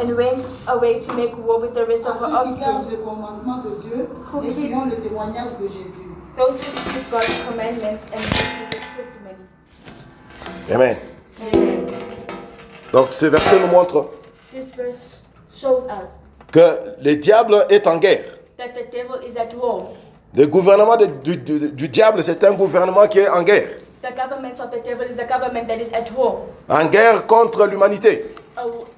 and went away to make war with the rest of her À ceux qui gardent offspring. le commandement de Dieu et qui ont le témoignage de Jésus. Those who keep God's commandments and keep Jesus' testimony. Amen. Amen. Donc ce verset nous montre This verse shows us que le diable est en guerre. that the devil is at war. Le gouvernement du diable, c'est un gouvernement qui est en guerre. The government of the devil is a government that is at war. En guerre contre l'humanité.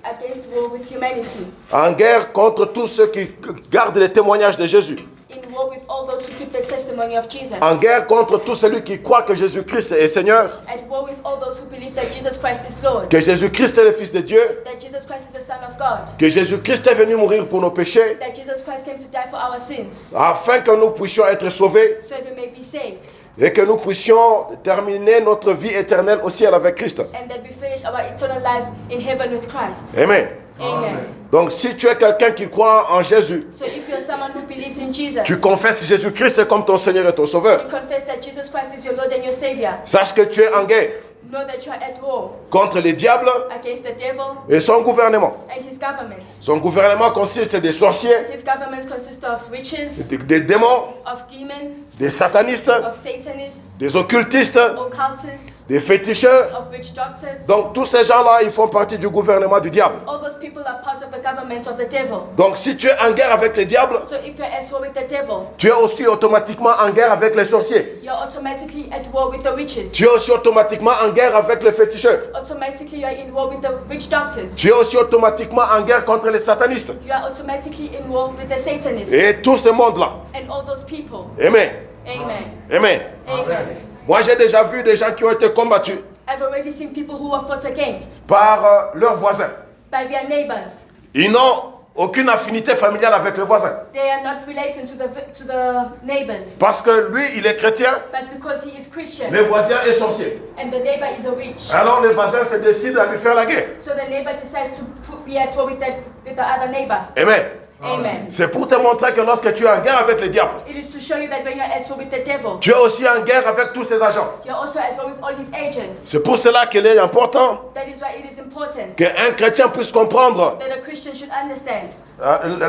Against war with humanity. En guerre contre tous ceux qui gardent les témoignages de Jésus. In war with all those who keep the testimony of Jesus. En guerre contre tout celui qui croit que Jésus-Christ est Seigneur. At war with all those who believe that Jesus Christ is Lord. Que Jésus-Christ est le Fils de Dieu. That Jesus Christ is the Son of God. Que Jésus-Christ est venu mourir pour nos péchés. That Jesus Christ came to die for our sins. Afin que nous puissions être sauvés. So that we may be saved. Et que nous puissions terminer notre vie éternelle au ciel avec Christ. And that we finish our eternal life in heaven with Christ. Amen. Amen. Donc si tu es quelqu'un qui croit en Jésus, So if you're someone who believes in Jesus, tu confesses Jésus-Christ comme ton Seigneur et ton Sauveur. you confess that Jesus Christ is your Lord and your Savior. Sache que tu es en guerre Know that you are at war contre les diables against the devil et son gouvernement. and his government. Son gouvernement consiste des sorciers, His government consists of witches, des démons, of demons, des satanistes, of satanists, des occultistes, occultists, des féticheurs. of witch doctors. Donc tous ces gens-là, ils font partie du gouvernement du diable. All those people are part of the government of the devil. Donc si tu es en guerre avec les diables, So if you're at war with the devil, tu es aussi automatiquement en guerre avec les sorciers. you're automatically at war with the witches. Tu es aussi automatiquement en guerre avec les féticheurs. Automatically you're in war with the witch doctors. Tu es aussi automatiquement en guerre contre les satanistes. You are automatically in war with the satanists Et tout ce monde-là. and all those people. Amen. Amen. Amen. Amen. Moi, j'ai déjà vu des gens qui ont été combattus I've already seen people who were fought against par leurs voisins. by their neighbors. Ils n'ont aucune affinité familiale avec le voisin. They are not related to the neighbors. Parce que lui, il est chrétien, But because he is Christian le voisin est sorcier. and the neighbor is a witch, Alors le voisin se décide à lui faire la guerre. so the neighbor decides to be at war with the other neighbor. Amen. Amen. C'est pour te montrer que lorsque tu es en guerre avec le diable, It is to show you that when you're at war with the devil, tu es aussi en guerre avec tous ses agents. you're also at war with all his agents. C'est pour cela qu'il est important That is why it is important qu'un chrétien puisse comprendre that a Christian should understand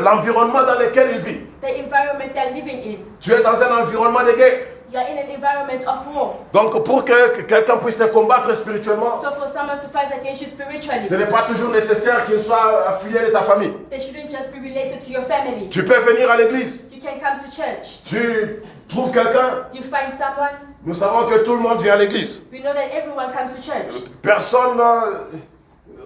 l'environnement dans lequel il vit. the environment they're living in. Tu es dans un environnement de guerre. You're in an environment of war. Donc pour que quelqu'un puisse te combattre spirituellement, So for someone to fight against you spiritually, ce n'est pas toujours nécessaire qu'il soit affilié de ta famille. they shouldn't just be related to your family. Tu peux venir à l'église, You can come to church. tu trouves quelqu'un, You find someone. nous savons que tout le monde vient à l'église. We know that everyone comes to church. Personne,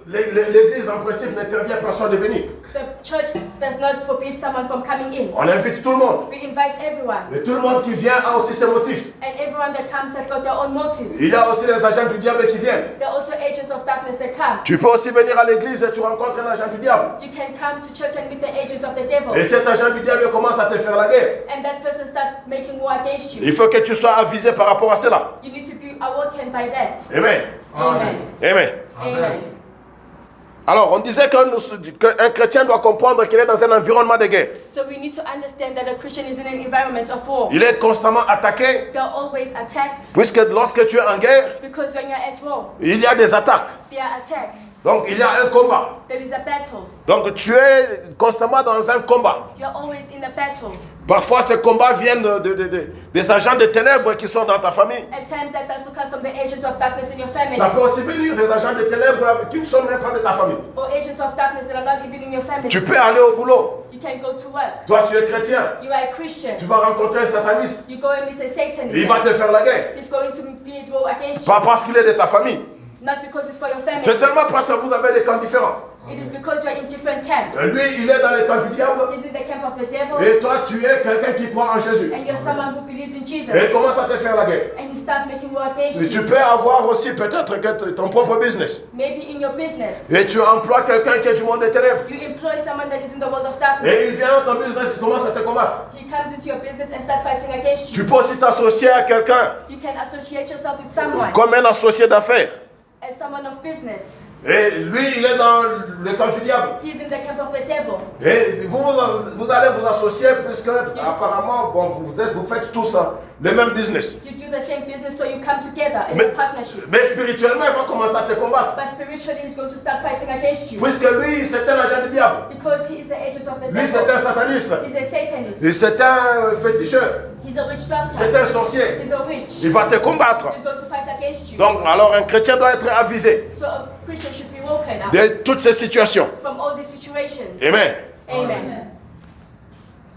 l'église en principe n'interdit à personne de venir. The church does not forbid someone from coming in. On invite tout le monde. We invite everyone. Et tout le monde qui vient a aussi ses motifs. And everyone that comes have got their own motives. Il y a aussi les agents du diable qui viennent. There are also agents of darkness that come. Tu peux aussi venir à l'église et tu rencontres un agent du diable. You can come to church and meet the agents of the devil. Et cet agent du diable commence à te faire la guerre. And that person start making war against you. Il faut que tu sois avisé par rapport à cela. You need to be awoken by that. Amen. Amen. Amen. Amen. Alors, on disait qu'un chrétien doit comprendre qu'il est dans un environnement de guerre. So we need to understand that a Christian is in an environment of war. Il est constamment attaqué, They're always attacked puisque lorsque tu es en guerre, because when you're at war, il y a des attaques. there are attacks. Donc, il y a un combat. There is a battle. Donc, tu es constamment dans un combat. You're always in a battle. Parfois, ces combats viennent des agents de ténèbres qui sont dans ta famille. At times that battle comes from the agents of darkness in your family. Ça peut aussi venir des agents de ténèbres qui ne sont même pas de ta famille. Or agents of darkness that are not even in your family. Tu peux aller au boulot. You can go to work. Toi, tu es chrétien. You are a Christian. Tu vas rencontrer un sataniste. You go and meet a Satanist. Il va te faire la guerre. He's going to be at war against you. Pas parce qu'il est de ta famille. Not because it's for your family. C'est seulement parce que vous avez des camps différents. It is because you're in different camps. Lui, il est dans le camp du diable. He's in the camp of the devil. Et toi, tu es quelqu'un qui croit en Jésus. And you're someone who believes in Jesus. Et il commence à te faire la guerre. And he starts making war against Et tu you. peux avoir aussi peut-être ton propre business. Maybe in your business. Et tu emploies quelqu'un qui est du monde des ténèbres. You employ someone that is in the world of darkness. Et il vient dans ton business, il commence à te combattre. He comes into your business and starts fighting against Tu you. peux aussi t'associer à quelqu'un You can associate yourself with someone comme un associé d'affaires. as someone of business. Et lui, il est dans le camp du diable. He's in the camp of the devil. Et vous allez vous associer puisque apparemment, bon, vous faites tous le même business. You do the same business, so you come together in Mais, a partnership. mais spirituellement, il va commencer à te combattre. But spiritually, he's going to start fighting against you. Puisque lui, c'est un agent du diable. Because he is the agent of the Lui, c'est un devil. sataniste. He's a satanist. Et c'est un féticheur. He's a witch doctor. C'est un sorcier. He's a witch. Il va te combattre. He's going to fight against you. Donc, alors, un chrétien doit être avisé So a Christian should be woken up de toutes ces situations. from all these situations. Amen. Amen.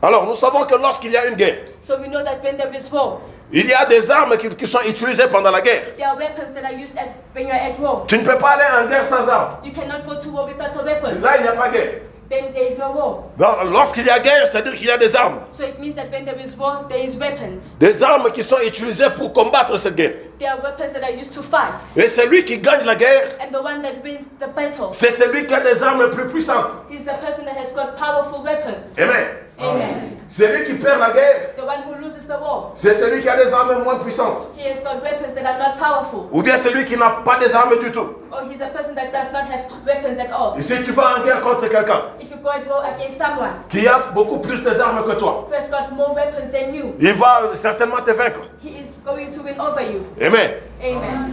Alors, nous savons que lorsqu'il y a une guerre, So we know that when there is war, il y a des armes qui sont utilisées pendant la guerre. there are weapons that are used when you are at war. Tu ne peux pas aller en guerre sans armes. You cannot go to war without a weapon. Là, il n'y a pas de guerre. Then there is no war. Donc, lorsqu'il y a guerre, c'est-à-dire qu'il y a des armes. So it means that when there is war, there is weapons. Des armes qui sont utilisées pour combattre cette guerre. There are weapons that are used to fight. Et celui qui gagne la guerre, And the one that wins the battle c'est celui qui a des armes plus puissantes. is the person that has got powerful weapons. Amen. Amen. Celui qui perd la guerre, The one who loses the war, c'est celui qui a des armes moins puissantes. he has got weapons that are not powerful. Ou bien celui qui n'a pas des armes du tout. Or he's a person that does not have weapons at all. Et si tu vas en guerre contre quelqu'un If you go at war against someone qui a beaucoup plus d'armes que toi, who has got more weapons than you, il va certainement te vaincre. he is going to win over you. Amen. Amen.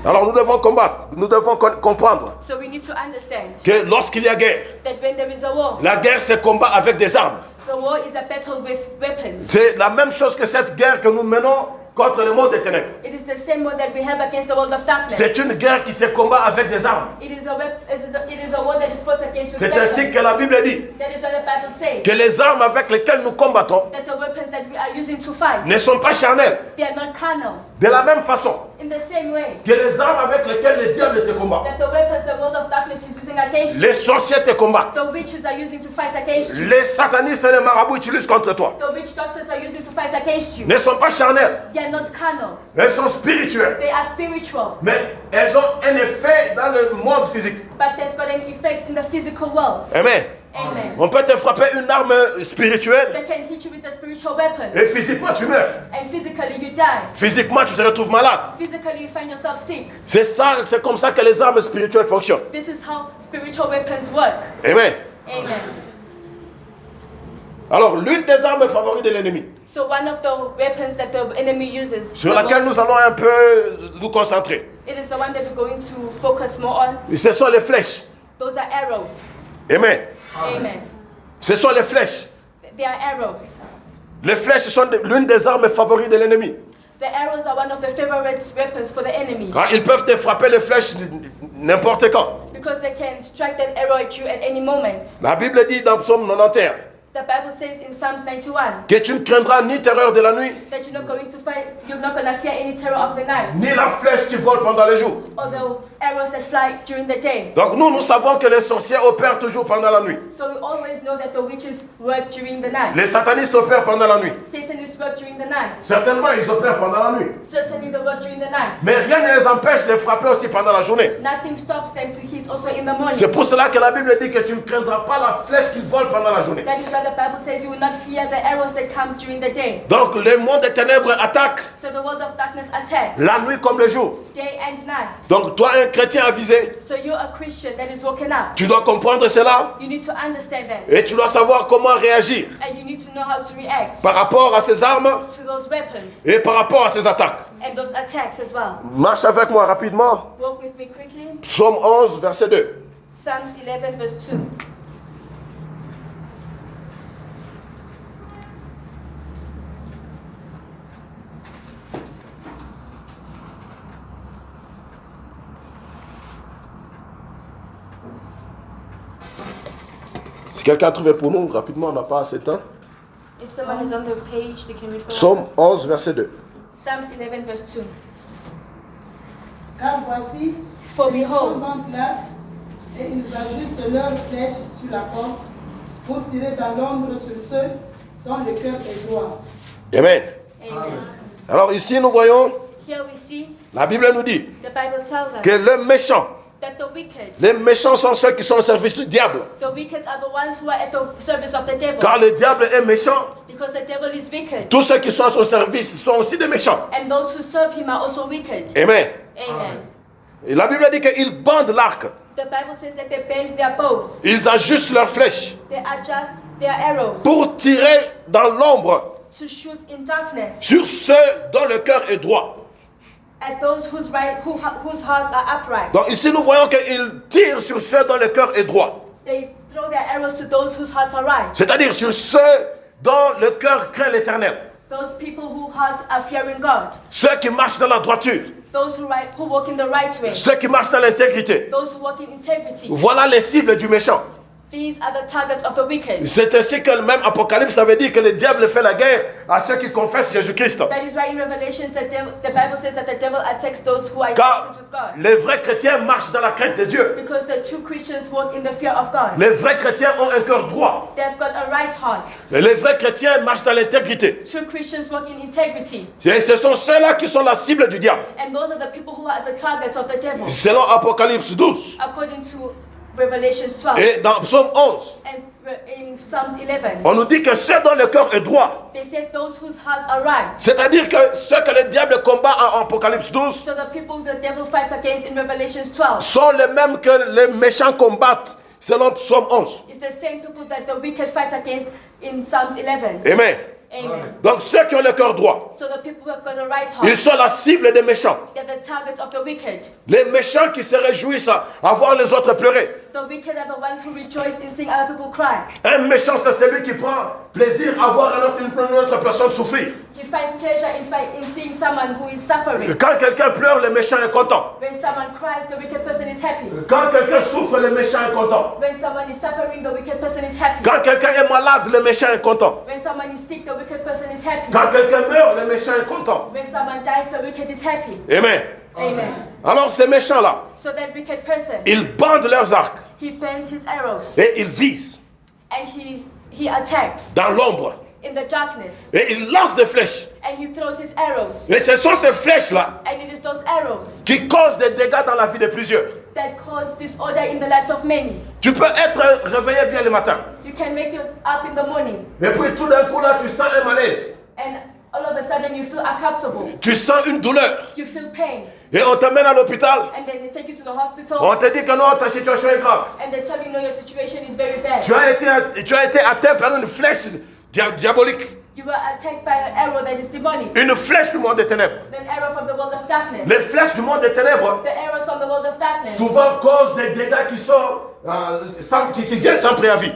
Alors nous devons combattre, nous devons comprendre So we need to understand que lorsqu'il y a guerre, that when there is a war, la guerre se combat avec des armes. the war is a battle with weapons. C'est la même chose que cette guerre que nous menons contre le monde des ténèbres. It is the same war that we have against the world of darkness. C'est une guerre qui se combat avec des armes. It is a war that is fought against with C'est weapons. ainsi que la Bible dit That is what the Bible says. que les armes avec lesquelles nous combattons That the weapons that we are using to fight, ne sont pas charnelles. they are not carnal. De la même façon In the same way que les armes avec lesquelles le diable te combat, that the weapons the world of darkness is using against you, les sorciers te combattent, the witches are using to fight against you. les satanistes et les marabouts utilisent contre toi, The witch doctors are using to fight against you. ne sont pas charnelles. They are not carnal. Elles sont spirituelles. They are spiritual. Mais elles ont un effet dans le monde physique. But they've got an effect in the physical world. Amen. Amen. On peut te frapper une arme spirituelle They can hit you with a spiritual weapon. et physiquement tu meurs. And physically you die. Physiquement tu te retrouves malade. Physically you find yourself sick. C'est comme ça que les armes spirituelles fonctionnent. This is how spiritual weapons work. Amen. Amen. Alors l'une des armes favorites de l'ennemi, So one of the weapons that the enemy uses, sur the laquelle most, nous allons un peu nous concentrer, it is the one that we're going to focus more on. ce sont les flèches. Those are arrows. Amen. Amen. Ce sont les flèches. They are arrows. Les flèches sont l'une des armes favorites de l'ennemi. The arrows are one of the favorite weapons for the enemy. Car ils peuvent te frapper les flèches n'importe quand. Because they can strike that arrow at you at any moment. La Bible dit dans Psaume 91 The Bible says in Psalms 91 que tu ne craindras ni terreur de la nuit, that you're not going to fight, you're not going to fear any terror of the night ni la flèche qui vole pendant le jour. or the arrows that fly during the day. Donc nous savons que les sorciers opèrent toujours pendant la nuit. So we always know that the witches work during the night. Les satanistes opèrent pendant la nuit. Satanists work during the night. Certainement, ils opèrent pendant la nuit. Certainly they work during the night. Mais rien ne les empêche de frapper aussi pendant la journée. Nothing stops them to hit also in the morning. C'est pour cela que la Bible dit que tu ne craindras pas la flèche qui vole pendant la journée. That is why the Bible says you will not fear the arrows that come during the day. Donc le monde des ténèbres attaque So the world of darkness attacks la nuit comme le jour. day and night. Donc toi, un chrétien avisé, So you're a Christian that is woken up. tu dois comprendre cela You need to understand that. et tu dois savoir comment réagir And you need to know how to react par rapport à ces armes to those weapons et par rapport à ces attaques. and those attacks as well. Marche avec moi rapidement. Walk with me quickly. Psaume 11, verset 2. Psalms 11 verse 2. Si quelqu'un a trouvé pour nous, rapidement, on n'a pas assez de temps. If someone is on the page, they can refer. Psaume 11, verset 2. Psalms 11 verse 2. Car voici, For ils behold, sont là et ils ajustent leurs flèches sur la porte pour tirer dans l'ombre sur ceux dont le cœur est droit. Amen. Amen. Alors ici, nous voyons, Here we see la Bible nous dit the Bible tells us que les méchants, that the wicked sont ceux qui sont au service du diable. are the ones who are at the service of the devil. Car le diable est méchant. Because the devil is wicked. Tous ceux qui sont à son service sont aussi des méchants. And those who serve him are also wicked. Amen. Amen. Et la Bible dit qu'ils bandent l'arc. The Bible says that they bend their bows. Ils ajustent leurs flèches They adjust their arrows pour tirer dans l'ombre to shoot in darkness sur ceux dont le cœur est droit. at those whose hearts are upright. Donc ici nous voyons qu'ils tirent sur ceux dont le cœur est droit. They throw their arrows to those whose hearts are right. C'est-à-dire sur ceux dont le cœur craint l'Éternel. Those people whose hearts are fearing God. Ceux qui marchent dans la droiture. Those who walk in the right way. Ceux qui marchent dans l'intégrité. Those who walk in integrity. Voilà les cibles du méchant. These are the targets of the wicked. C'est ainsi que le même Apocalypse avait dit que le diable fait la guerre à ceux qui confessent Jésus-Christ. That is why in Revelations the Bible says that the devil attacks those who are in Car justice with God. les vrais chrétiens marchent dans la crainte de Dieu. Because the true Christians walk in the fear of God. Les vrais chrétiens ont un cœur droit. They've got a right heart. Et les vrais chrétiens marchent dans l'intégrité. True Christians walk in integrity. Et ce sont ceux-là qui sont la cible du diable. And those are the people who are the targets of the devil. Selon Apocalypse 12. According to Revelations 12. Et dans Psaume 11, And in Psalms 11. on nous dit que ceux dont le cœur est droit, They say those whose hearts are right. c'est-à-dire que ceux que le diable combat en Apocalypse 12, So the people the devil fights against in Revelations 12 sont les mêmes que les méchants combattent selon Psaume 11. is the same people that the wicked fight against in Psalms 11. Amen. Amen. Donc ceux qui ont le cœur droit, So the people who have got a right ils heart, sont la cible des méchants. they're the targets of the wicked. Les méchants qui se réjouissent à voir les autres pleurer. The wicked are the ones who rejoice in seeing other people cry. Un méchant, c'est celui qui prend plaisir à voir une autre personne souffrir. He finds pleasure in seeing someone who is suffering. Quand quelqu'un pleure, le méchant est content. When someone cries, the wicked person is happy. Quand quelqu'un souffre, le méchant est content. When someone is suffering, the wicked person is happy. Quand quelqu'un est malade, le méchant est content. When someone is sick, the wicked person is happy. Quand quelqu'un meurt, le méchant est content. When someone dies, the wicked is happy. Amen. Amen. Alors ces méchants-là, So that wicked person, ils bandent leurs arcs he bends his arrows et ils visent and he attacks dans l'ombre in the darkness et ils lancent des flèches. and he throws his arrows. Et ce sont ces flèches-là And it is those arrows qui causent des dégâts dans la vie de plusieurs. that cause disorder in the lives of many. Tu peux être réveillé bien le matin You can make you up in the morning et puis tout d'un coup là tu sens un malaise, and all of a sudden you feel uncomfortable. tu sens une douleur You feel pain. et on t'emmène à l'hôpital. And then they take you to the hospital On te dit que non, ta situation est grave. and they tell you, no, your situation is very bad. Tu as été atteint par une flèche diabolique, You were attacked by an arrow that is demonic. une flèche du monde des ténèbres. An arrow from the world of darkness. Les flèches du monde des ténèbres The arrows from the world of darkness. souvent causent des dégâts qui sont qui viennent sans préavis.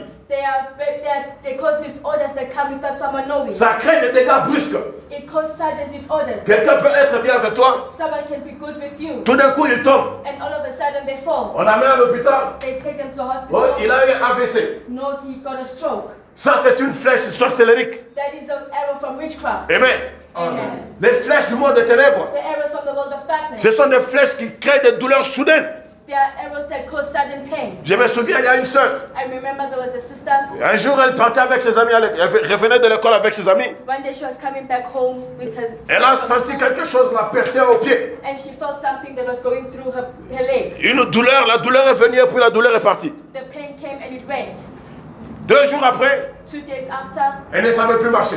They cause disorders that come without someone knowing. Ça crée des dégâts brusques. It causes sudden disorders. Quelqu'un peut être bien avec toi, Someone can be good with you, tout d'un coup il tombe. and all of a sudden they fall. On l'amène à l'hôpital. They take them to the Oh, hospital. il a eu un AVC. No, he got a stroke. Ça c'est une flèche sorcellérique. That is an arrow from witchcraft. Amen. Amen. Les flèches du monde des ténèbres, The arrows from the world of darkness. ce sont des flèches qui créent des douleurs soudaines. They are arrows that cause sudden pain. Je me souviens, il y a une sœur. I remember there was a sister. Un jour, elle partait avec ses amis, elle revenait de l'école avec ses amis. One day she was coming back home with her. Elle a senti quelque chose la percer au pied. And she felt something that was going through her leg. Une douleur, la douleur est venue et puis la douleur est partie. The pain came and it went. 2 jours après, 2 days after, elle ne savait plus marcher.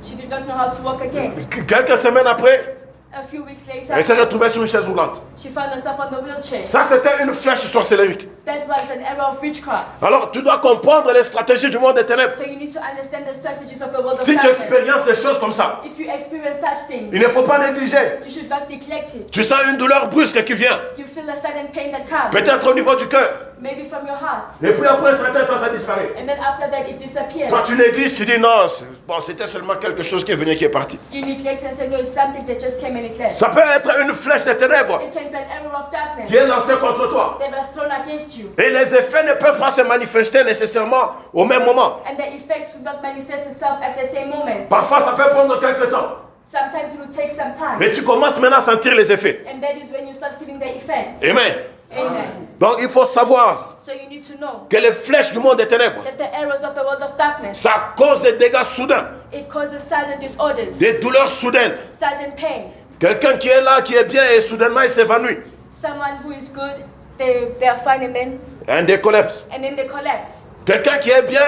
she did not know how to walk again. Quelques semaines après, A few weeks elle s'est later, retrouvée sur une chaise roulante. she found herself on the wheelchair. Ça, c'était une flèche sorcellérique. That was an arrow of witchcraft. Alors, tu dois comprendre les stratégies du monde des ténèbres. So you need to understand the strategies of the world of Si tu darkness. expériences des choses comme ça, If you experience such things, il ne faut pas négliger. you should not neglect it. Tu sens une douleur brusque qui vient, You feel a sudden pain that comes, peut-être au niveau du cœur. maybe from your heart. Et puis après un certain temps, ça disparaît. And then after that, it disappears. Toi, tu négliges, tu dis non, bon, c'était seulement quelque chose qui est venu et qui est parti. You neglect and say, no, it's something that just came and it left. Ça peut être une flèche des ténèbres It can be an arrow of darkness qui est lancée contre toi. that was thrown against you. Et les effets ne peuvent pas se manifester nécessairement au même moment. And the effect should not manifest itself at the same moment. Parfois, ça peut prendre quelque temps. Sometimes it will take some time. Et tu commences maintenant à sentir les effets. And that is when you start feeling the effects. Amen. Amen. Donc, il faut savoir So you need to know que les flèches du monde des ténèbres, that the arrows of the world of darkness, ça cause des dégâts soudains, it causes sudden disorders, des douleurs soudaines. sudden pain. Quelqu'un qui est là, qui est bien et soudainement il s'évanouit. Someone who is good, they are fine and Un décollapse. then they collapse. Quelqu'un qui est bien,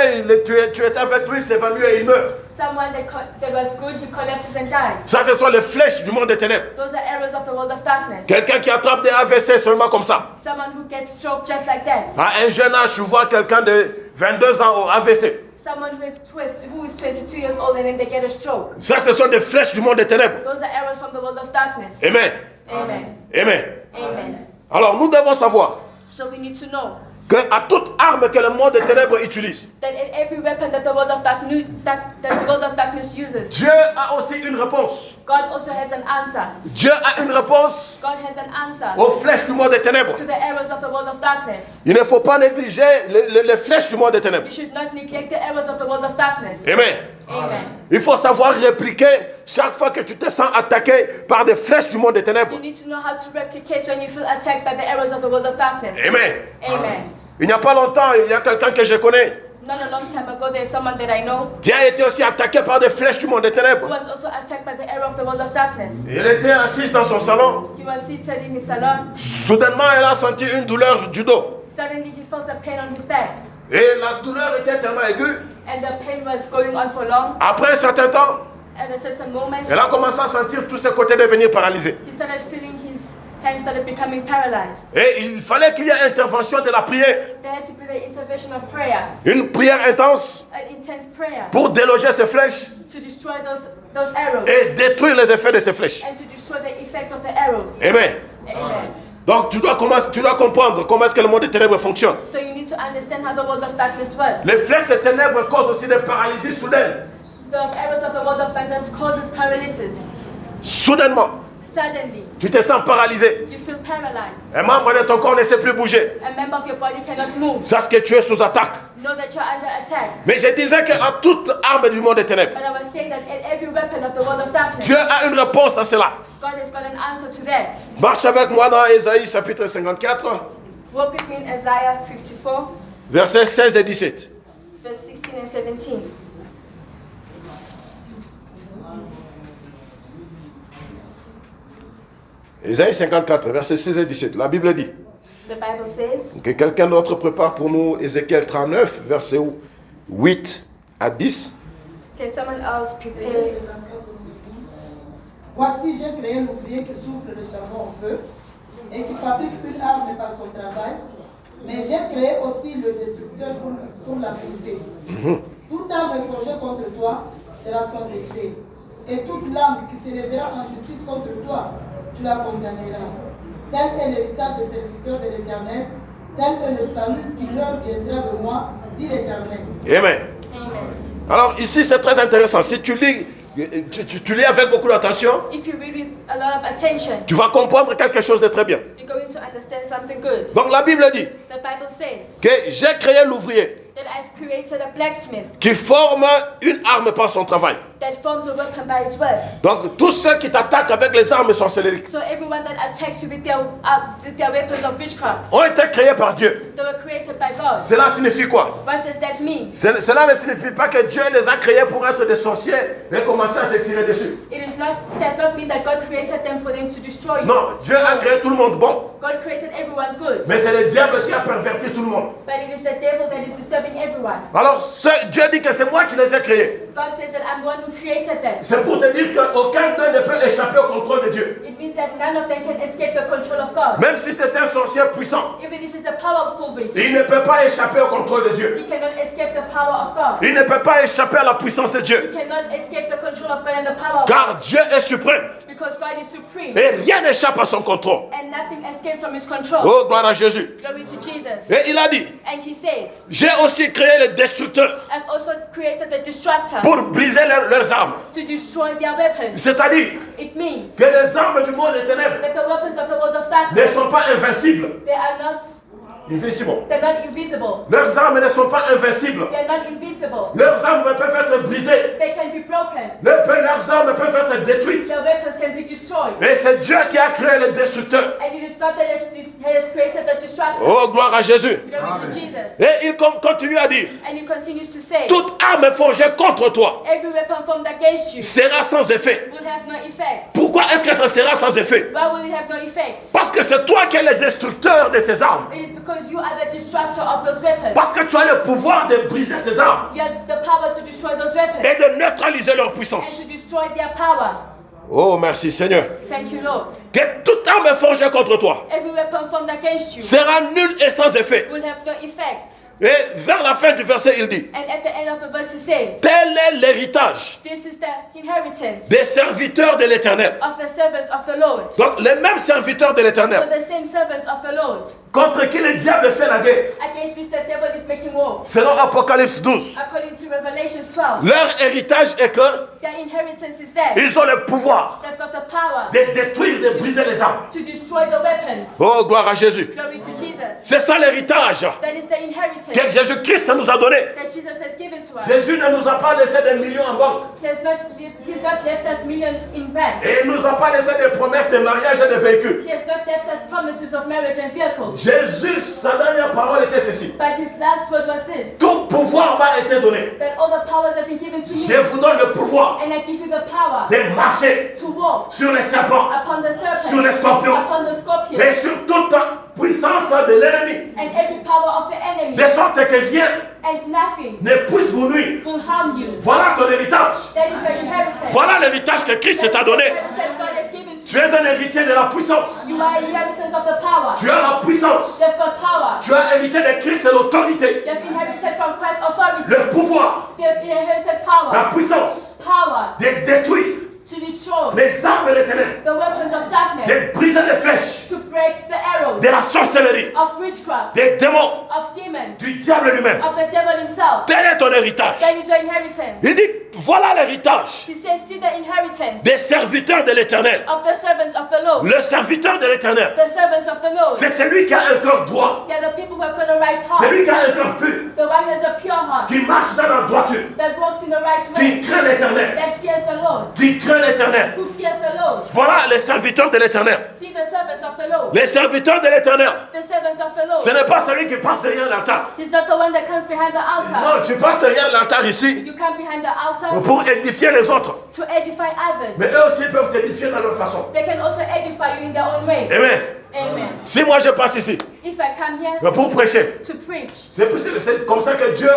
tu es avec lui, il s'évanouit et il meurt. Someone that was good, he collapses and dies. Ça, ce sont les flèches du monde des ténèbres. Those are arrows of the world of darkness. Quelqu'un qui attrape des AVC seulement comme ça. Someone who gets stroke just like that. À un jeune âge, tu vois quelqu'un de 22 ans au AVC. Someone who is 22 years old and then they get a stroke. Ça, ce sont des flèches du monde des ténèbres. Those are arrows from the world of darkness. Amen. Amen. Amen. Amen. Alors, nous devons savoir So we need to know qu'à toute arme que le monde des ténèbres utilise, that in every weapon that the world of darkness uses, Dieu a aussi une réponse. God also has an answer. Dieu a une réponse God has an answer aux flèches du monde des ténèbres. to the arrows of the world of darkness. Il ne faut pas négliger les flèches du monde des ténèbres. You should not neglect the arrows of the world of darkness. Amen. Amen. Il faut savoir répliquer chaque fois que tu te sens attaqué par des flèches du monde des ténèbres. You need to know how to replicate when you feel attacked by the arrows of the world of darkness. Amen. Amen. Il n'y a pas longtemps, il y a quelqu'un que je connais Not a long time ago, there's someone that I know qui a été aussi attaqué par des flèches du monde des who ténèbres. was also attacked by the arrow of the world of darkness. Il était assis dans son salon. He was seated in his salon. Soudainement, elle a senti une douleur du dos. Suddenly, he felt a pain on his back, Et la douleur était tellement aiguë. and the pain was going on for long. Après un certain temps, At a certain moment, elle a commencé à sentir tous ses côtés devenir paralysés. he started feeling his hands started becoming paralyzed. Et il fallait qu'il y ait intervention de la prière. There had to be the intervention of prayer, Une prière intense an intense prayer, pour déloger ces flèches to destroy those arrows et détruire les effets de ces flèches. and to destroy the effects of the arrows. Amen. Amen. Donc tu dois comprendre comment est-ce que le monde des ténèbres fonctionne. So you need to understand how the world of darkness works. Les flèches des ténèbres causent aussi des paralysies soudaines. The arrows of the world of darkness causes paralysis. Soudainement, Suddenly, tu te sens paralysé. you feel paralyzed. Un membre de ton corps ne sait plus bouger. A member of your body cannot move. Sache que tu es sous attaque. Know that you're under attack. Mais je disais qu'à toute arme du monde des ténèbres, But I was saying that in every weapon of the world of darkness, Dieu a une réponse à cela. God has got an answer to that. Marche avec moi dans Ésaïe chapitre 54, Walk with me in Isaiah 54, versets 16 et 17. verse 16 and 17. Ésaïe 54, versets 16 et 17. La Bible dit The Bible says, que quelqu'un d'autre prépare pour nous Ézéchiel 39, versets 8 à 10. can someone else prepare? Voici, j'ai créé l'ouvrier qui souffle le charbon au feu et qui fabrique une arme par son travail, mais j'ai créé aussi le destructeur pour la briser. Toute arme forgée contre toi sera sans effet, et toute lame qui se lèvera en justice contre toi, tu la condamneras. Tel est l'héritage des serviteurs de l'Éternel, tel est le salut qui leur viendra de moi, dit l'Éternel. Amen. Amen. Alors ici c'est très intéressant. Si tu lis, tu lis avec beaucoup d'attention, If you read with a lot of attention, tu vas comprendre quelque chose de très bien. you're going to understand something good. Donc la Bible dit The Bible says que j'ai créé l'ouvrier that I've created a blacksmith qui forme une arme par son travail. that forms a weapon by his work. Donc tous ceux qui t'attaquent avec les armes sorcelleries So everyone that attacks you with their weapons of witchcraft, ont été créés par Dieu. they were created by God. Cela signifie quoi? What does that mean? Cela ne signifie pas que Dieu les a créés pour être des sorciers et commencer à te tirer dessus. It does not mean that God created them for them to destroy you. Non, Dieu a créé tout le monde bon. God created everyone good. Mais c'est le diable qui a perverti tout le monde. But it is the devil that is disturbing everyone. Alors Dieu dit que c'est moi qui les ai créés. God says that I'm the one who created them. C'est pour te dire qu'aucun d'eux ne peut échapper au contrôle de Dieu. It means that none of them can escape the control of God. Même si c'est un sorcier puissant, Even if it's a powerful being, il ne peut pas échapper au contrôle de Dieu. he cannot escape the power of God. Il ne peut pas échapper à la puissance de He Dieu. cannot escape the control of God and the power of Car God. Dieu est suprême Because God is supreme. et rien n'échappe à son contrôle. And nothing escapes from his control. Oh, gloire à Jésus. Glory to Jesus. Et il a dit, And he says, j'ai aussi créé les destructeurs I've also created the destructor pour briser leurs armes. to destroy their weapons. C'est-à-dire It means que les armes du monde des ténèbres that the weapons of the world of ne darkness, sont pas invincibles. they are not, Invisibles. they're not invisible. Leurs armes ne sont pas invincibles. They're not invincible. Leurs armes peuvent être brisées. They can be broken. Leurs armes peuvent être détruites. Their weapons can be destroyed. Et c'est Dieu qui a créé les destructeurs And it is God that has created the distractor. Oh, gloire à Jésus. Glory to Jesus. Et il continue à dire, And he continues to say, toute arme forgée contre toi every weapon formed against you sera sans effet. will have no effect. Pourquoi est-ce que ça sera sans effet? Why will it have no effect? Parce que c'est toi qui es le destructeur de ces armes. It is because you are the destructor of those weapons. Parce que tu as le pouvoir de briser ces armes You have the power to destroy those weapons et de neutraliser leur and puissance. to destroy their power. Oh, merci Seigneur. Thank you, Lord. Que toute arme forgée contre toi Every weapon formed against you sera nulle et sans effet. will have no effect. Et vers la fin du verset, il dit, And at the end of the verse it says, tel est l'héritage this is the inheritance des serviteurs de l'Éternel. of the servants of the Lord. Donc les mêmes serviteurs de So l'Éternel the same servants of the Lord contre qui le diable fait la guerre. against which the devil is making war. Selon Apocalypse 12, According to Revelation 12, leur héritage est que their inheritance is there. ils ont le pouvoir They've got the power de détruire, de briser les armes. to destroy the weapons. Oh, gloire à Jésus. Glory to Jesus. C'est ça l'héritage That is the inheritance que Jésus-Christ nous a donné. that Jesus has given to us. Jésus ne nous a pas laissé des millions en banque. He's not left us millions in bank. Et il ne nous a pas laissé des promesses de mariage et de véhicules. He has not left us promises of marriage and vehicles. Jésus, sa dernière parole était ceci. But his last word was this, Tout pouvoir m'a été donné. that all the powers have been given to Je me, vous donne le pouvoir and I give you the power de marcher to walk sur les serpents upon the sur les serpent, scorpions upon the et scorpion, sur toute puissance de l'ennemi. and every power of the enemy, De sorte que rien and nothing ne puisse vous nuire. will harm you. Voilà ton héritage. That is your inheritance. Voilà l'héritage que Christ t'a That is the donné. inheritance God has given to Tu es un héritier de la puissance. you. You are inheritance of the power. Tu as la puissance. You've got power. Tu as hérité de Christ et l'autorité. You've inherited from Christ's authority. Le pouvoir, You've inherited la power. puissance Power de détruire to destroy les armes des ténèbres, the weapons of darkness, de briser les flèches, to break the arrows de la sorcellerie, of witchcraft, des démons, of demons, du diable lui-même. of the devil himself. Tel est ton héritage. That is your inheritance. Il dit, voilà l'héritage He says, see the inheritance des serviteurs de l'Éternel. of the servants of the Lord. Le serviteur de l'Éternel, The servants of the Lord. c'est celui qui a un cœur droit, They are the people who have got a right heart. celui qui a un cœur pur, The one who has a pure heart. qui marche dans la droiture, That walks in the right qui way. craint l'Éternel, That fears the Lord. qui craint l'Éternel. Who fears the Lord. Voilà les serviteurs de l'Éternel. See the servants of the Lord. Les serviteurs de l'Éternel, The servants of the Lord. ce n'est pas celui qui passe derrière l'altar. He's not the one that comes behind the altar. Non, tu passes derrière l'altar ici You come behind the altar pour édifier les autres. to edify others. Mais eux aussi peuvent t'édifier dans leur façon. They can also edify you in their own way. Amen. Amen. Si moi je passe ici If I come here pour prêcher, to preach, c'est comme ça que Dieu,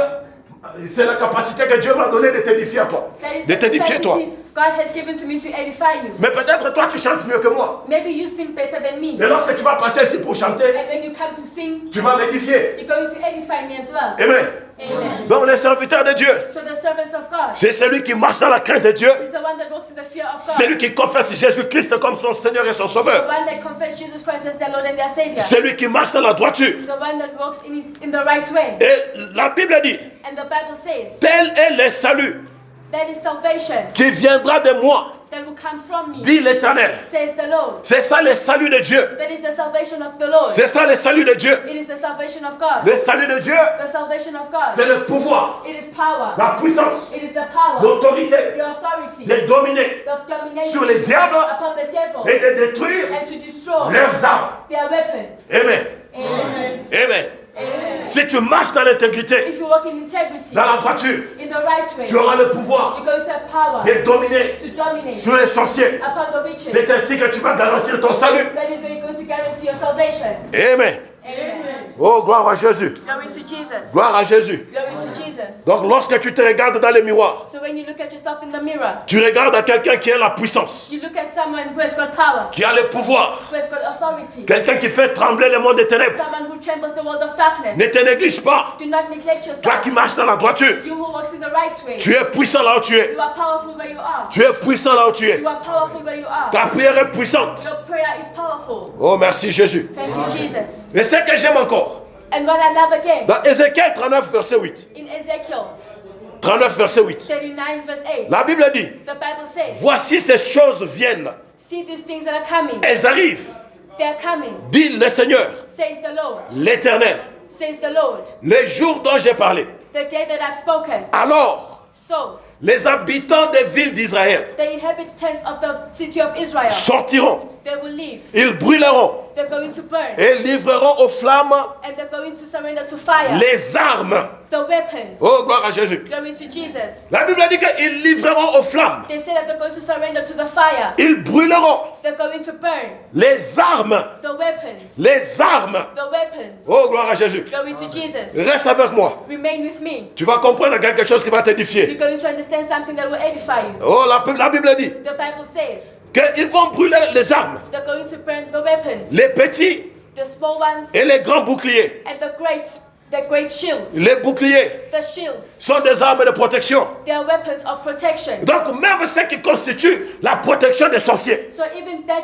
c'est la capacité que Dieu m'a donnée de t'édifier à toi. that is De the t'édifier toi. capacity God has given to me to edify you. Mais peut-être toi tu chantes mieux que moi. Maybe you sing better than me. Et lorsque tu vas passer ici pour chanter, And when you come to sing, tu vas m'édifier. you're going to edify me as well. Amen. Amen. Donc les serviteurs de Dieu, So the servants of God c'est celui qui marche dans la crainte de Dieu, is the one that walks in the fear of celui God. qui confesse Jésus-Christ comme son Seigneur et son The Sauveur, one that confesses Jesus Christ as their Lord and their Savior. celui qui marche dans la droiture. The one that walks in the right way. Et la Bible dit, And the Bible says, tel est le salut that is salvation qui viendra de moi, that will come from me, dit l'Éternel. says the Lord. C'est ça le salut de Dieu. That is the salvation of the Lord. C'est ça le salut de Dieu. It is the salvation of God. Le salut de Dieu, The salvation of God. c'est le pouvoir, It is power. la puissance, It is the power, l'autorité the authority, de dominer the domination sur les diables upon the devil et de détruire and to destroy leurs armes. their weapons. Amen. Amen. Amen. Amen. Si tu marches dans l'intégrité, If you walk in integrity, dans la droiture, in the right way, tu auras le pouvoir you're going to have power de dominer to dominate sur les sorciers. upon the witches. C'est ainsi que tu vas garantir ton salut. That is where you're going to guarantee your salvation. Amen. Amen. Oh, gloire à Jésus. Glory to Jesus. Gloire à Jésus. Glory to Jesus. Donc, lorsque tu te regardes dans le miroir, So when you look at yourself in the mirror, tu regardes à quelqu'un qui a la puissance, you look at someone who has got power, qui a le pouvoir, who has got authority, quelqu'un qui fait trembler le monde des ténèbres. someone who trembles the world of darkness. Ne te néglige pas. Do not neglect Toi yourself. qui marches dans la droiture, You who walks in the right way. tu es puissant là où tu es. You are powerful where you are. Tu es puissant là où tu es. You are powerful where you are. Ta prière est puissante. Your prayer is powerful. Oh, merci Jésus. Thank you, Jesus. Et ce que j'aime encore, And what I love again, dans Ézéchiel 39, verset 8. in Ezekiel 39, verset 8. 39 verse 8, La Bible dit, the Bible says, voici ces choses viennent. see these things that are coming. Elles arrivent, They are coming, dit le Seigneur, says the Lord. l'Éternel. Says the Lord. Les jours dont j'ai parlé. The day that I've spoken. Alors, So, les habitants des villes d'Israël the inhabitants of the city of Israel, sortiront. they will leave. Ils brûleront They're going to burn. et livreront aux flammes And they're going to surrender to fire. les armes. The weapons. Oh, gloire à Jésus. Glory to Jesus. La Bible dit qu'ils livreront aux flammes. They say that they're going to surrender to the fire. Ils brûleront They're going to burn. les armes. The weapons. Les armes. The weapons. Oh, gloire à Jésus. Glory to Jesus. Reste avec moi. Remain with me. Tu vas comprendre quelque chose qui va t'édifier. You're going to understand something that will edify you. Oh, la Bible dit The Bible says qu'ils vont brûler les armes. they're going to burn the weapons. Les petits The small ones et les grands boucliers. and the great shields. Les boucliers The shields. sont des armes de protection. They are weapons of protection. Donc, même ce qui constitue la protection des sorciers. So even that,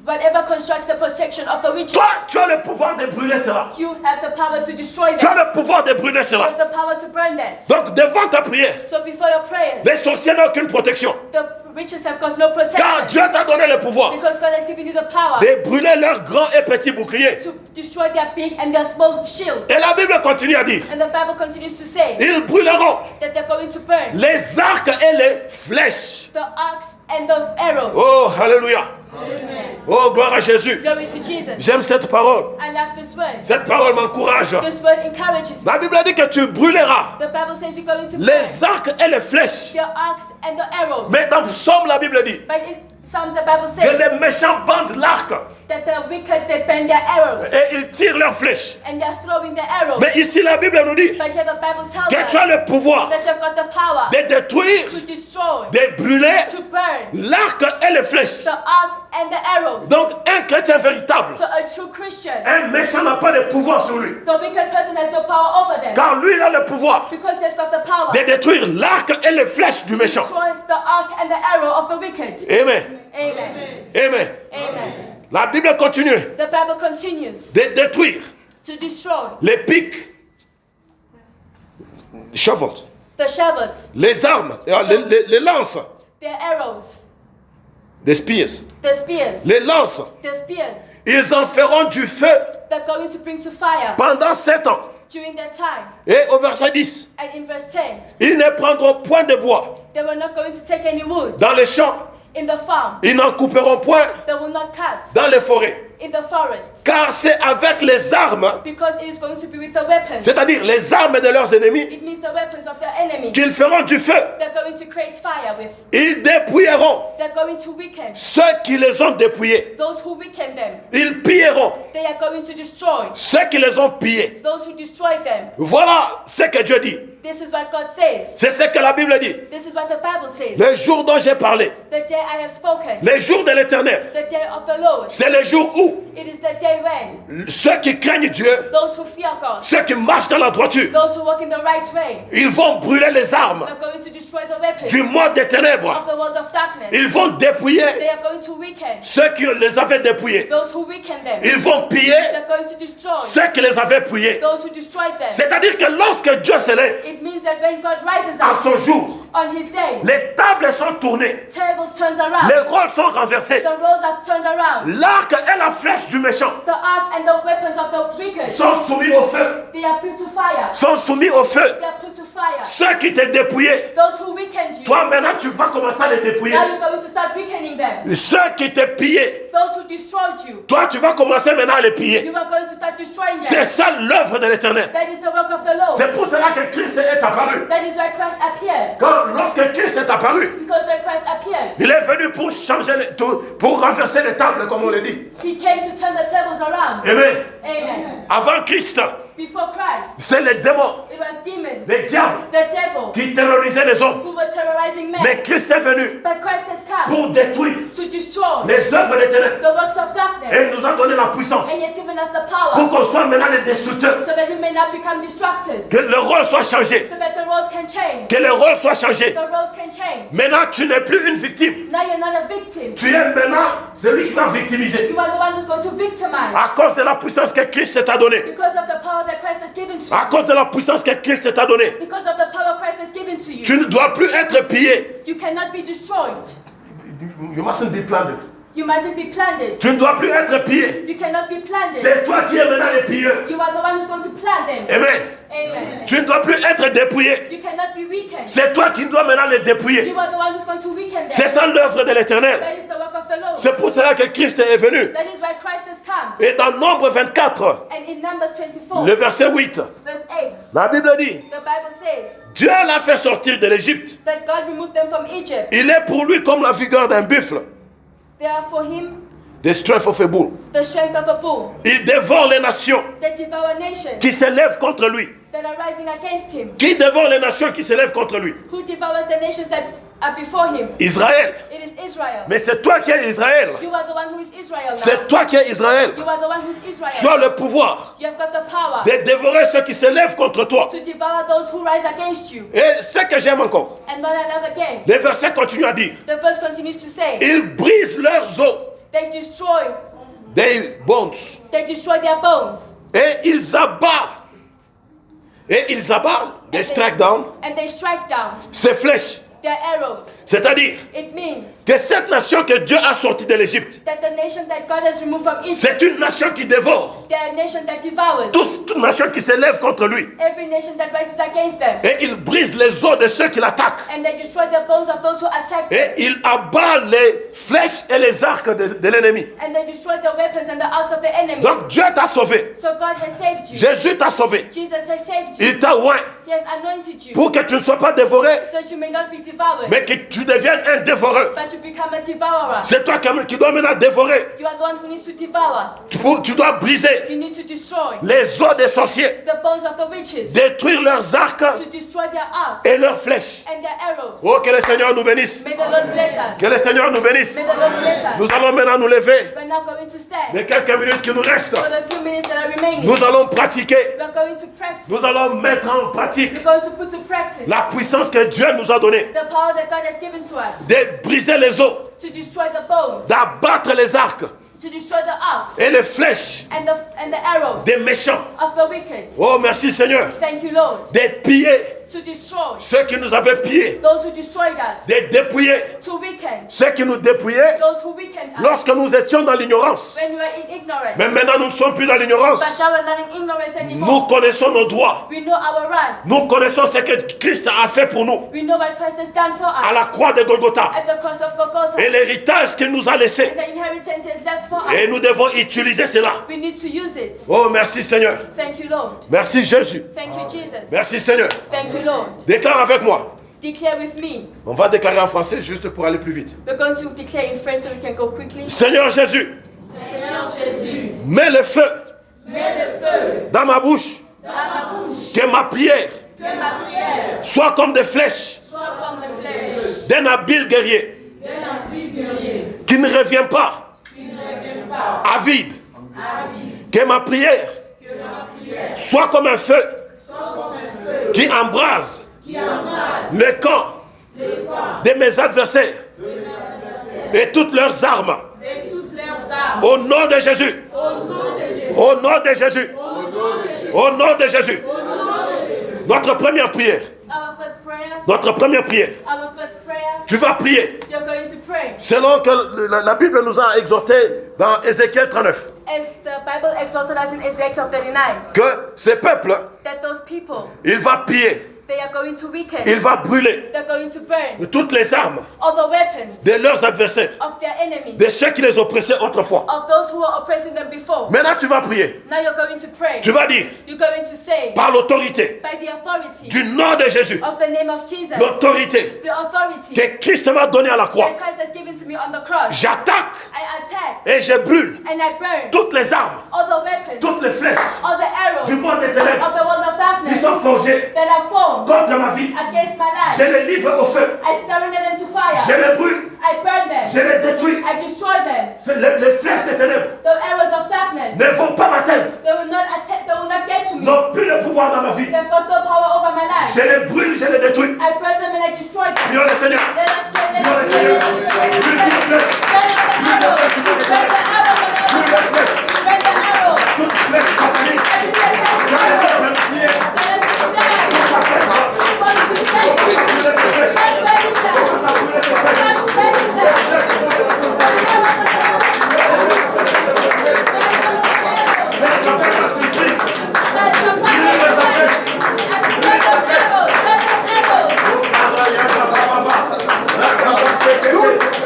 whatever constructs the protection of the witches, Toi, tu as le pouvoir de brûler cela. you have the power to destroy Tu as them. le pouvoir de brûler You cela. have the power to burn that. Donc, devant ta prière, So before your prayers, les sorciers n'ont aucune protection. the witches have got no Car protection. Dieu t'a donné le pouvoir Because God has given you the power de brûler leurs grands et petits boucliers. to destroy their big and their small shields. Et la Bible continue à dire, And the Bible continues to say ils brûleront that they're going to burn les arcs et les flèches. the arcs and the arrows. Oh, alléluia. Amen. Oh, gloire à Jésus. Glory to Jesus. J'aime cette parole. I love this word. Cette parole m'encourage. This word encourages me. La Bible dit que tu brûleras The Bible says you're going to burn les arcs et les flèches. the arcs and the arrows. Mais dans Psaume, la Bible dit But in Psalms, the Bible que says les méchants bandent l'arc that the wicked, they bend their arrows et ils tirent leurs flèches. and they're throwing the arrows. Mais ici, la Bible nous dit But here the Bible tells que tu as us le pouvoir that you've got the power de détruire, to destroy, de brûler to burn l'arc et les flèches. the arc and the arrows. Donc, un chrétien véritable, So a true Christian, un méchant n'a pas de pouvoir sur lui. the wicked person has no power over them Car lui, il a le pouvoir because he's got the power de to détruire l'arc et les flèches du méchant. destroy the arc and the arrow of the wicked. Amen. Amen. Amen. Amen. La Bible continue The Bible continues de détruire to destroy les pics, shovels, the shovels, les armes, les lances, the arrows, des spears, the spears, les lances. the spears. Ils en feront du feu They're going to bring to fire pendant 7 ans. during that time. Et au verset 10, And in verse 10, ils ne prendront point de bois they were not going to take any wood dans les champs. in the farm. Ils n'en couperont point They will not cut dans les forêts. in the forest Car c'est avec les armes, because it is going to be with the weapons. c'est-à-dire les armes de leurs ennemis, It means the weapons of their enemy. qu'ils feront du feu. They're going to create fire with. Ils dépouilleront They're going to weaken ceux qui les ont dépouillés. those who weaken them. Ils pilleront They are going to destroy ceux qui les ont pillés. those who destroyed them. Voilà ce que Dieu dit. This is what God says. C'est ce que la Bible dit. This is what the Bible says. Les jours dont j'ai parlé, The day I have spoken, les jours de l'éternel, the day of the Lord, c'est le jour où it is the day when ceux qui craignent Dieu, those who fear God, ceux qui marchent dans la droiture, those who walk in the right way, ils vont brûler les armes are going to destroy the weapons du monde des ténèbres. of the world of darkness. Ils vont dépouiller They are going to weaken ceux qui les avaient dépouillés. those who weaken them. Ils vont piller They're going to destroy ceux qui les avaient pillés. those who destroyed them. C'est-à-dire que lorsque Dieu s'élève It means that when God rises à up son jour, on his day, les tables sont tournées, tables turns around, les rôles sont renversés. the roles are turned around, L'arc et la flèche du méchant the ark and the weapons of the wicked, sont soumis au feu. they are put to fire. Sont soumis au feu. They are put to fire. Ceux qui t'ont dépouillé, Those who weakened you, toi maintenant tu vas commencer à les dépouiller. now you're going to start weakening them. Ceux qui t'ont pillé, Those who destroyed you, toi tu vas commencer maintenant à les piller. you are going to start destroying C'est them. ça l'œuvre de l'éternel. That is the work of the Lord. C'est pour cela que Christ est apparu. That is why Christ appeared. Lorsque Christ est apparu, Because when Christ appeared, il est venu pour changer, pour renverser les tables, comme on le dit. he came to turn the tables around. Amen. Amen. Avant Christ, Before Christ, c'est les démons, it was demons, les diables the devil, qui terrorisaient les hommes. who were terrorizing men. Mais Christ est venu But Christ has come pour détruire to destroy les œuvres des ténèbres. the works of darkness. Et il nous a donné la puissance And he has given us the pour power qu'on soit maintenant les destructeurs. so that we may not become destructors. Que le rôle soit changé. So that the roles can change. Que le rôle soit changé. The roles can change. Maintenant, tu n'es plus une victime. Now you're not a victim. Tu es maintenant celui qui va victimiser. You are the one who's going to victimize. À cause de la puissance que Christ t'a donnée. Because of the power that Christ has given to À you. cause de la puissance que Christ t'a donnée. Because of the power Christ has given to you. Tu ne dois plus être pillé. You cannot be destroyed. You mustn't be plundered. You mustn't be plundered. Tu ne dois plus être pillé. You cannot be plundered. C'est toi qui es maintenant le pilleux. You are the one who's going to plunder them. Amen. Amen. Tu ne dois plus être dépouillé. You cannot be weakened. C'est toi qui dois maintenant les dépouiller. You are the one who's going to weaken C'est them. ça l'œuvre de l'éternel. That is the work of the Lord. C'est pour cela que Christ est venu. That is why Christ has come Et dans Nombre 24, And in Numbers 24, le verset 8, verse 8, la Bible dit, the Bible says Dieu l'a fait sortir de l'Égypte. that God removed them from Egypt. Il est pour lui comme la vigueur d'un buffle, They are for him the strength of a bull. the strength of a bull. Il dévore les nations They devour nations qui s'élèvent contre lui. that are rising against him. Qui dévore les nations qui s'élèvent contre lui? Who devours the nations that are before him? Israël. It is Israel. Mais c'est toi qui es Israël. You are the one who is Israel now. C'est toi qui es Israël. You are the one who is Israel. Tu as le pouvoir You have got the power de dévorer ceux qui s'élèvent contre toi. to devour those who rise against you. Et ce que j'aime encore, And what I love again, les versets continuent à dire, the verse continues to say, ils brisent leurs os, they destroy des bones, their bones. et ils abattent, they strike down, And they strike down ces flèches. their arrows. C'est-à-dire It means que cette nation que Dieu a sortie de l'Égypte, that the nation that God has removed from Egypt, c'est une nation qui dévore. they are a nation that devours Toute nation qui s'élève contre lui. every nation that rises against them. Et il brise les os de ceux qui l'attaquent. And they destroy the bones of those who attack them. Et il abat les flèches et les arcs de l'ennemi. And they destroy the weapons and the arcs of the enemy. Donc Dieu t'a sauvé. So God has saved you. Jésus t'a sauvé. Jesus has saved you. Il t'a oint He has anointed you pour que tu ne sois pas dévoré, so that you may not be devoured, mais que tu deviennes un dévoreur. but you become a devourer. C'est toi qui dois maintenant dévorer. You are the one who needs to devour. Tu dois briser You need to destroy les os des sorciers, the bones of the witches, détruire leurs arcs to destroy their arcs et leurs flèches. and their arrows. Oh, que le Seigneur nous bénisse. May the Lord bless us. Que le Seigneur nous bénisse. May the Lord bless us. Nous allons maintenant nous lever. We're now going to stand. Les quelques minutes qui nous restent, For the few minutes that are remaining, nous allons pratiquer. we're going to practice. Nous allons mettre en pratique We're going to put to practice la puissance que Dieu nous a donnée the power that God has given to us de briser les os, to destroy the bones, d'abattre les arcs to destroy the arcs et les flèches and the arrows des méchants. of the wicked. Oh, merci Seigneur. Thank you, Lord. De piller To destroy ceux qui nous avaient pillés, those who destroyed us, de dépouiller to weaken ceux qui nous dépouillaient those who weakened us lorsque nous étions dans l'ignorance. when we were in ignorance. Mais maintenant nous ne sommes plus dans l'ignorance. But now we're not in ignorance Nous anymore. connaissons nos droits. We know our rights. Nous connaissons ce que Christ a fait pour nous We know what Christ has done for à us la croix de Golgotha at the cross of Golgotha. et l'héritage qu'il nous a laissé. And the inheritance is left for Et us. nous devons utiliser cela. We need to use it. Oh, merci Seigneur. Thank you, Lord. Merci Jésus. Thank you, Jesus. Merci Seigneur. Thank you, Lord. Déclare avec moi. Declare with me. On va déclarer en français juste pour aller plus vite. We're going to declare in French so we can go quickly. Seigneur Jésus, Seigneur Jésus, mets le feu mets le feu dans ma bouche. dans ma bouche, Que ma prière que ma prière soit comme des flèches soit comme des flèches d'un habile guerrier d'un habile guerrier qui ne revient pas qui ne revient pas avide. avide. Que ma prière Que ma prière soit comme un feu soit comme un feu qui embrase qui embrase le camp les corps de mes adversaires et toutes leurs armes. et toutes leurs armes. Au nom de Jésus. Au nom de Jésus. Au nom de Jésus. Au nom de Jésus. Au nom de Jésus. Au nom de Jésus. Notre première prière. Our first prayer. Notre première prière. Our first prayer. Tu vas prier You're going to pray. selon que la Bible nous a exhorté dans Ézéchiel 39. As the Bible exalted us in Ezekiel 39, Que ce peuple, that those people, il va piller, they are going to weaken. il va brûler They're going to burn toutes les armes all the weapons de leurs adversaires, of their enemies, de ceux qui les oppressaient autrefois. of those who were oppressing them before. Maintenant tu vas prier. Now you're going to pray. Tu vas dire, You're going to say, par l'autorité by the authority du nom de Jésus, of the name of Jesus, l'autorité the authority que Christ m'a donnée à la croix, that Christ has given to me on the cross, j'attaque I attack et je brûle and I burn toutes les armes, all the weapons, toutes les flèches all the arrows du monde des ténèbres of the world of qui darkness sont forgées that are formed contre ma vie. against my life. Je les livre au feu, I surrender them to je fire. les brûle, I burn them. je les détruis. I destroy them. Les flèches des ténèbres The arrows of darkness, ne vont pas m'atteindre, they will not attack, they will not get to me. n'ont plus de pouvoir dans ma vie. They've got no power over my life. Je les brûle, je les détruis. I burn them and I destroy them. Prions le Seigneur. Let us pray, let Prions le us Seigneur. pray. Brûle toutes les flèches, Burn the arrows. Burn the arrows of toutes les flèches, Burn the arrows. toutes les flèches sataniques. Every satanic Dans les arrow. peuples entiers. Let us declare. Upon the face. Start burning them. Start burning them. That's the problem. Burn those arrows. Burn those arrows.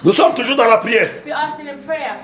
Nous sommes toujours dans la prière. We are still in prayer.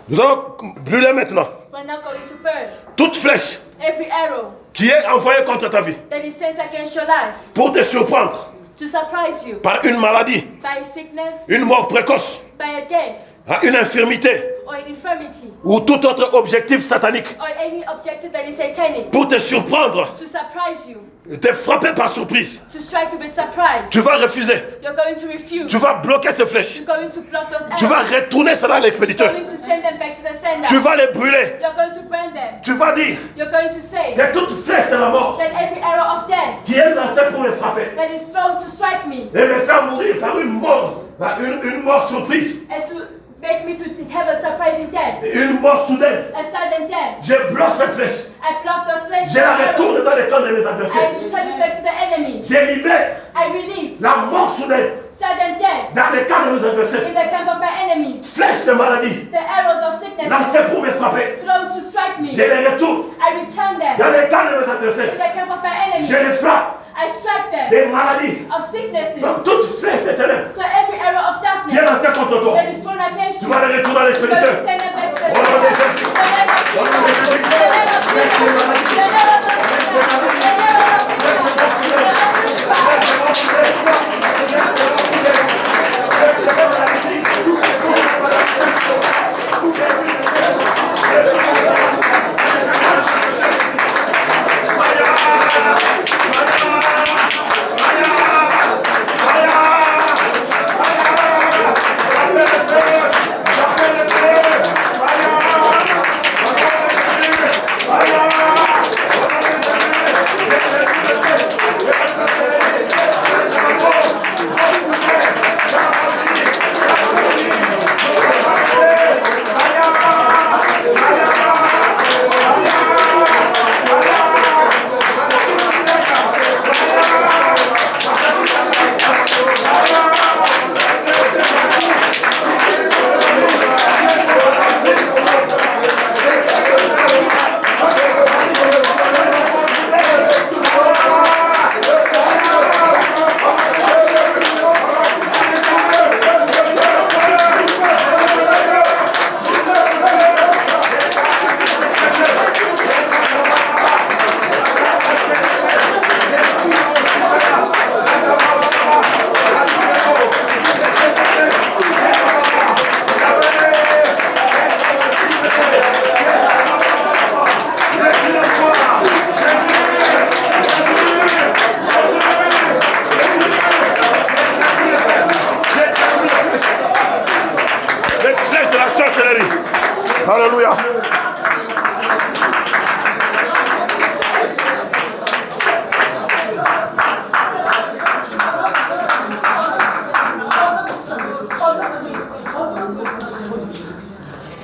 Nous allons brûler maintenant We're now going to burn toute flèche every arrow qui est envoyée contre ta vie that is sent against your life pour te surprendre to surprise you par une maladie, by sickness, une mort précoce, by a death, une infirmité or an infirmity, ou tout autre objectif satanique or any objective that is satanic pour te surprendre, to surprise you, te frapper par surprise. to strike you with surprise. Tu vas refuser. You're going to refuse. Tu vas bloquer ces flèches. You're going to block those Tu vas arrows. retourner cela à You're l'expéditeur. going to send them back to the sender. Tu vas les brûler. You're going to burn them. Tu vas dire You're going to say que toute flèche de la mort that every arrow of death qui est lancée pour me frapper that is thrown to strike me et me faire mourir par une mort, une mort surprise, and to make me to have a surprising death, une mort soudaine. a sudden death. Je bloque cette flèche. I block those flames. Je la retourne dans les camps de mes adversaires. I return it back to the enemy. Je libère I release la mort soudaine sudden death dans les camps de mes adversaires. in the camp of my enemies. Flèche de maladie The arrows of sickness lancées pour me frapper. thrown to strike me. Je les retourne I return them dans les camps de mes in adversaires. the camp of my enemies. Je les frappe I strike them des maladies. of sicknesses. Donc toute flèche des ténèbres So every arrow of qui est darkness lancée contre toi, that is thrown against tu you, vas les retourner à you're going l'expéditeur. to send them back to the Au nom de sender. Jésus. The name of Au nom de Jesus. Jésus. The name of Jesus. The name of Jesus. The name of Alléluia.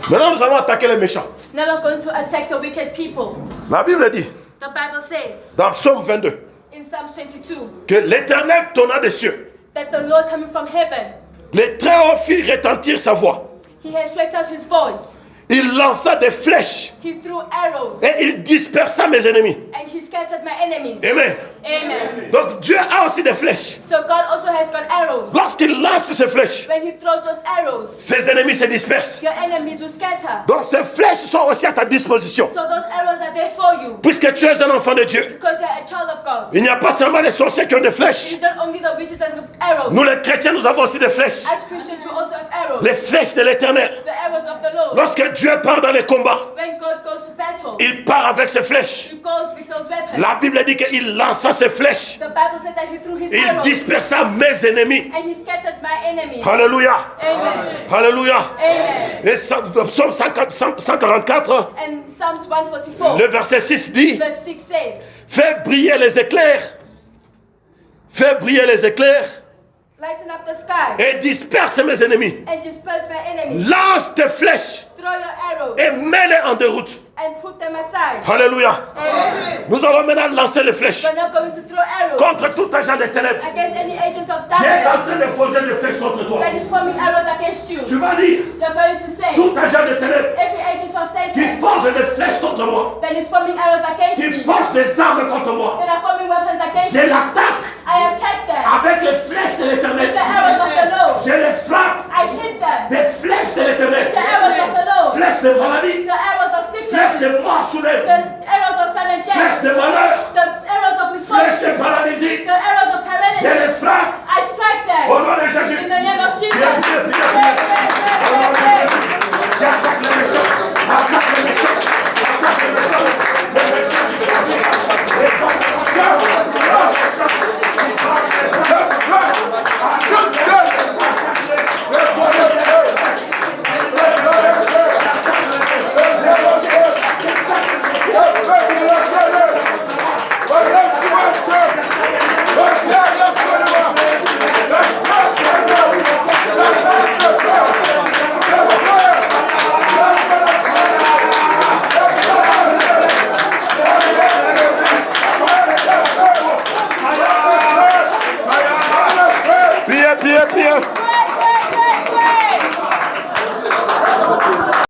Maintenant, nous allons attaquer les méchants. Now we're going to attack the wicked people. La Bible dit, The Bible says dans Psaume 22, in Psalm 22 que l'Éternel tonna des cieux. that the Lord coming from heaven, Les Très-Hauts fit retentir sa voix. he has stretched out his voice. Il lança des flèches He threw arrows et il dispersa mes ennemis. and he scattered my enemies. Amen. Amen. Donc Dieu a aussi des flèches. So God also has got arrows. Lorsqu'il lance ces flèches, When he throws those arrows, ses ennemis se dispersent. your enemies will scatter. Donc ces flèches sont aussi à ta disposition. So those arrows are there for you Puisque tu es un enfant de Dieu. because you're a child of God. Il n'y a pas seulement les sorciers qui ont des flèches. It's not only the witches that have arrows. Nous les chrétiens, nous avons aussi des flèches. As Christians, we also have arrows. Les flèches de l'Éternel. The arrows of the Lord. Lorsque Dieu part dans les combats, When God goes to battle, il part avec ses flèches. he goes with those weapons. La Bible dit qu'il lança ses flèches. The Bible said that he threw his Il arrows dispersa mes ennemis. and he scattered my enemies. Alléluia. Amen. Alléluia. Amen. Et Psaume 144, And Psalms 144, le verset 6 dit, verse 6 says, fais briller les éclairs. Fais briller les éclairs lighten up the sky et disperse mes ennemis. and disperse my enemies. Lance tes flèches Throw your arrows et mets-les en déroute. and put them aside. Alléluia. Amen. Nous allons maintenant lancer les flèches We're not going to throw arrows contre tout agent des ténèbres against any agent of qui est en darkness train de forger des flèches contre toi. that is forming arrows against you. Tu vas dire, You're going to say, tout agent des ténèbres every agent of qui Satan forge des flèches contre moi, that is forming arrows against qui me, forge des armes contre moi, that are forming weapons against je me, l'attaque I attack them avec les flèches de with l'Éternel. the arrows of the Lord. Je les frappe I hit de maladie, the arrows of flèche sickness, de mort soulève, the arrows of sudden flèche death, de malheur,